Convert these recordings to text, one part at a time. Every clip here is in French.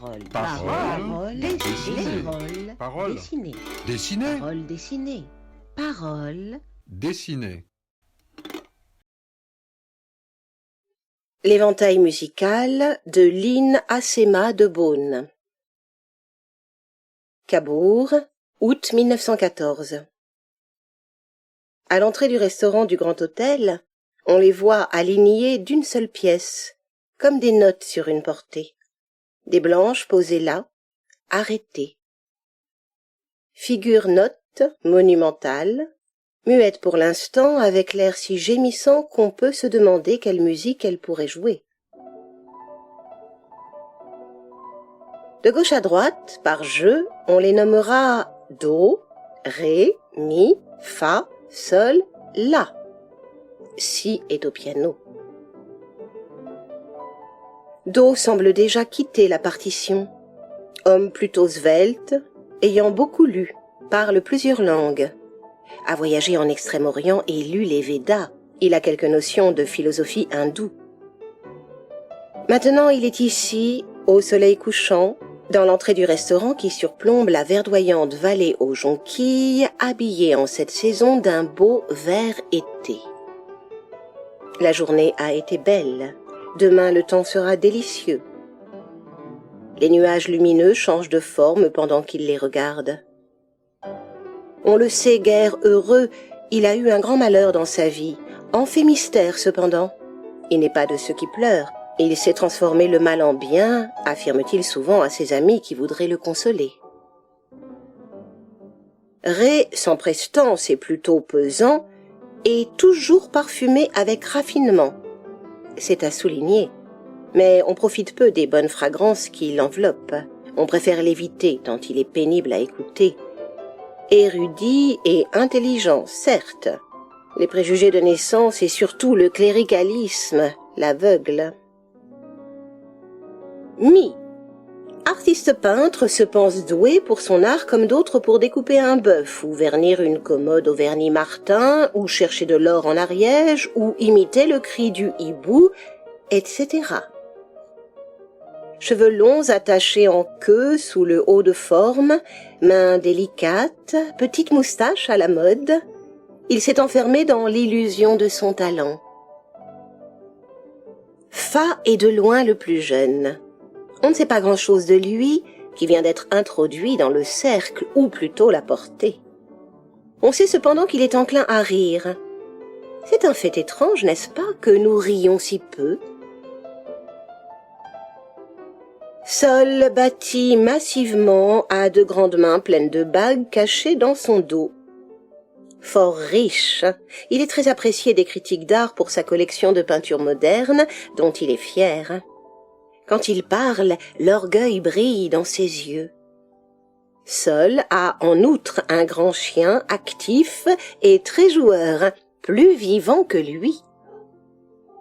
Parole. Parole. Dessiner. Parole. Parole. Dessiner. Dessiner. Parole dessinée. Parole. Dessiner. L'éventail musical de Lynn Assema de Beaune. Cabourg, août 1914. À l'entrée du restaurant du Grand Hôtel, on les voit alignés d'une seule pièce, comme des notes sur une portée. Des blanches posées là, arrêtées. Figure note, monumentale, muette pour l'instant avec l'air si gémissant qu'on peut se demander quelle musique elle pourrait jouer. De gauche à droite, par jeu, on les nommera Do, Ré, Mi, Fa, Sol, La. Si est au piano. Do semble déjà quitter la partition. Homme plutôt svelte, ayant beaucoup lu, parle plusieurs langues. A voyagé en Extrême-Orient et lu les Védas. Il a quelques notions de philosophie hindoue. Maintenant, il est ici, au soleil couchant, dans l'entrée du restaurant qui surplombe la verdoyante vallée aux jonquilles, habillé en cette saison d'un beau vert été. La journée a été belle. Demain, le temps sera délicieux. Les nuages lumineux changent de forme pendant qu'il les regarde. On le sait guère heureux, il a eu un grand malheur dans sa vie, en fait mystère cependant. Il n'est pas de ceux qui pleurent, il sait transformer le mal en bien, affirme-t-il souvent à ses amis qui voudraient le consoler. Ré, sans prestance et plutôt pesant, est toujours parfumé avec raffinement. C'est à souligner, mais on profite peu des bonnes fragrances qui l'enveloppent. On préfère l'éviter tant il est pénible à écouter. Érudit et intelligent, certes. Les préjugés de naissance et surtout le cléricalisme l'aveugle. Mi. Artiste peintre se pense doué pour son art comme d'autres pour découper un bœuf ou vernir une commode au vernis martin ou chercher de l'or en Ariège ou imiter le cri du hibou, etc. Cheveux longs attachés en queue sous le haut de forme, mains délicates, petite moustache à la mode, il s'est enfermé dans l'illusion de son talent. Fa est de loin le plus jeune. On ne sait pas grand-chose de lui, qui vient d'être introduit dans le cercle, ou plutôt la portée. On sait cependant qu'il est enclin à rire. C'est un fait étrange, n'est-ce pas, que nous rions si peu? Sol bâti massivement a de grandes mains pleines de bagues cachées dans son dos. Fort riche, il est très apprécié des critiques d'art pour sa collection de peintures modernes, dont il est fier. Quand il parle, l'orgueil brille dans ses yeux. Sol a en outre un grand chien actif et très joueur, plus vivant que lui.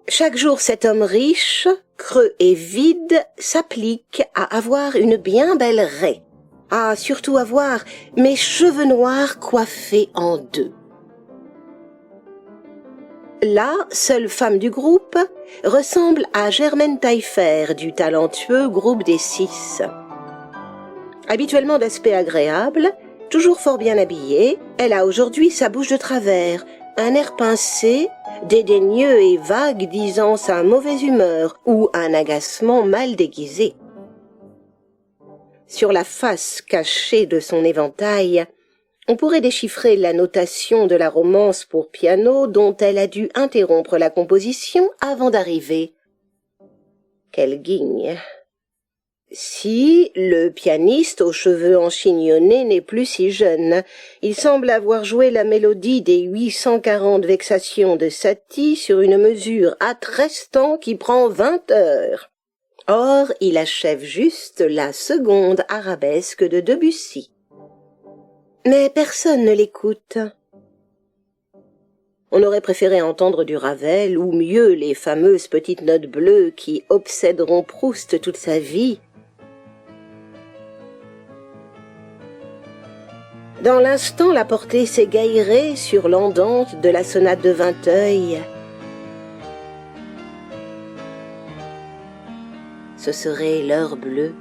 Chaque jour, cet homme riche, creux et vide, s'applique à avoir une bien belle raie, à surtout avoir mes cheveux noirs coiffés en deux. La seule femme du groupe ressemble à Germaine Taillefer du talentueux groupe des 6. Habituellement d'aspect agréable, toujours fort bien habillée, elle a aujourd'hui sa bouche de travers, un air pincé, dédaigneux et vague disant sa mauvaise humeur ou un agacement mal déguisé. Sur la face cachée de son éventail, on pourrait déchiffrer la notation de la romance pour piano dont elle a dû interrompre la composition avant d'arriver. Quelle guigne! Si, le pianiste aux cheveux enchignonnés n'est plus si jeune. Il semble avoir joué la mélodie des 840 vexations de Satie sur une mesure à 13 temps qui prend 20 heures. Or, il achève juste la seconde arabesque de Debussy. Mais personne ne l'écoute. On aurait préféré entendre du Ravel, ou mieux les fameuses petites notes bleues qui obséderont Proust toute sa vie. Dans l'instant, la portée s'égayerait sur l'andante de la sonate de Vinteuil. Ce serait l'heure bleue.